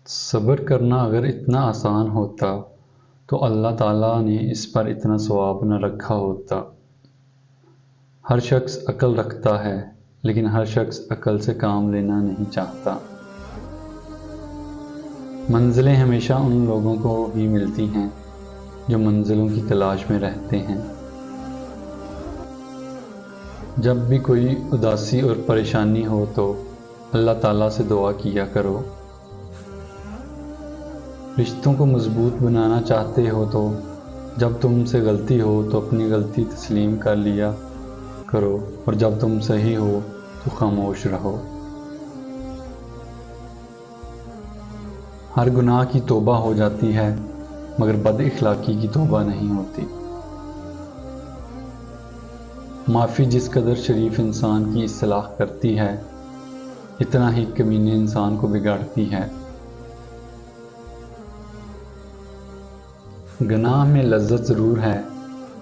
صبر کرنا اگر اتنا آسان ہوتا تو اللہ تعالیٰ نے اس پر اتنا ثواب نہ رکھا ہوتا۔ ہر شخص عقل رکھتا ہے لیکن ہر شخص عقل سے کام لینا نہیں چاہتا۔ منزلیں ہمیشہ ان لوگوں کو ہی ملتی ہیں جو منزلوں کی تلاش میں رہتے ہیں۔ جب بھی کوئی اداسی اور پریشانی ہو تو اللہ تعالیٰ سے دعا کیا کرو۔ رشتوں کو مضبوط بنانا چاہتے ہو تو جب تم سے غلطی ہو تو اپنی غلطی تسلیم کر لیا کرو، اور جب تم صحیح ہو تو خاموش رہو۔ ہر گناہ کی توبہ ہو جاتی ہے مگر بد اخلاقی کی توبہ نہیں ہوتی۔ معافی جس قدر شریف انسان کی اصلاح کرتی ہے اتنا ہی کمینے انسان کو بگاڑتی ہے۔ گناہ میں لذت ضرور ہے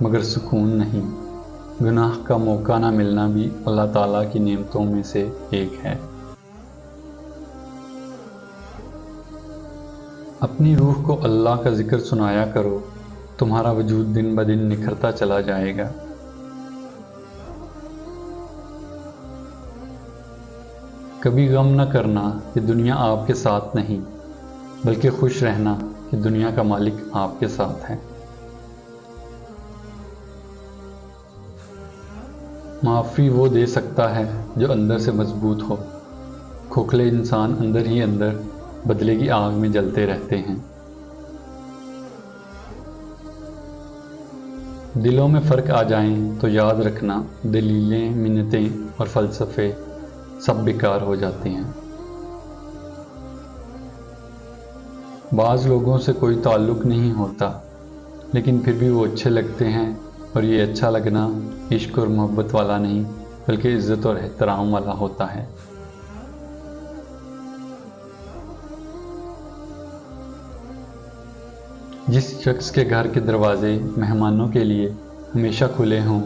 مگر سکون نہیں۔ گناہ کا موقع نہ ملنا بھی اللہ تعالیٰ کی نعمتوں میں سے ایک ہے۔ اپنی روح کو اللہ کا ذکر سنایا کرو، تمہارا وجود دن بدن نکھرتا چلا جائے گا۔ کبھی غم نہ کرنا کہ دنیا آپ کے ساتھ نہیں، بلکہ خوش رہنا کہ دنیا کا مالک آپ کے ساتھ ہے۔ معافی وہ دے سکتا ہے جو اندر سے مضبوط ہو۔ کھوکھلے انسان اندر ہی اندر بدلے کی آگ میں جلتے رہتے ہیں۔ دلوں میں فرق آ جائیں تو یاد رکھنا دلیلیں، منتیں اور فلسفے سب بیکار ہو جاتے ہیں۔ بعض لوگوں سے کوئی تعلق نہیں ہوتا لیکن پھر بھی وہ اچھے لگتے ہیں، اور یہ اچھا لگنا عشق اور محبت والا نہیں بلکہ عزت اور احترام والا ہوتا ہے۔ جس شخص کے گھر کے دروازے مہمانوں کے لیے ہمیشہ کھلے ہوں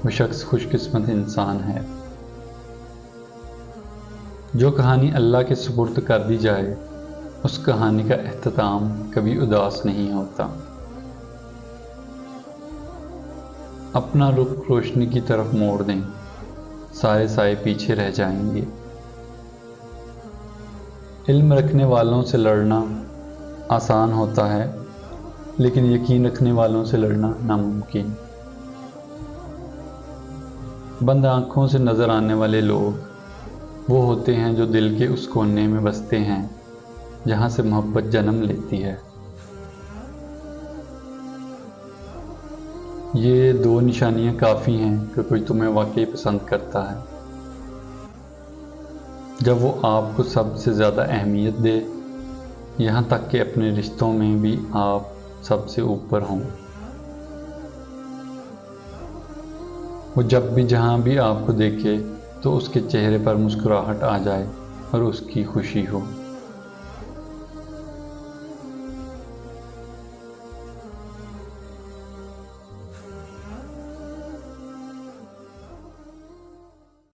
وہ شخص خوش قسمت انسان ہے۔ جو کہانی اللہ کے سپرد کر دی جائے اس کہانی کا اختتام کبھی اداس نہیں ہوتا۔ اپنا رخ روشنی کی طرف موڑ دیں، سارے سائے پیچھے رہ جائیں گے۔ علم رکھنے والوں سے لڑنا آسان ہوتا ہے لیکن یقین رکھنے والوں سے لڑنا ناممکن۔ بند آنکھوں سے نظر آنے والے لوگ وہ ہوتے ہیں جو دل کے اس کونے میں بستے ہیں جہاں سے محبت جنم لیتی ہے۔ یہ دو نشانیاں کافی ہیں کہ کوئی تمہیں واقعی پسند کرتا ہے، جب وہ آپ کو سب سے زیادہ اہمیت دے، یہاں تک کہ اپنے رشتوں میں بھی آپ سب سے اوپر ہوں۔ وہ جب بھی جہاں بھی آپ کو دیکھے تو اس کے چہرے پر مسکراہٹ آ جائے اور اس کی خوشی ہو۔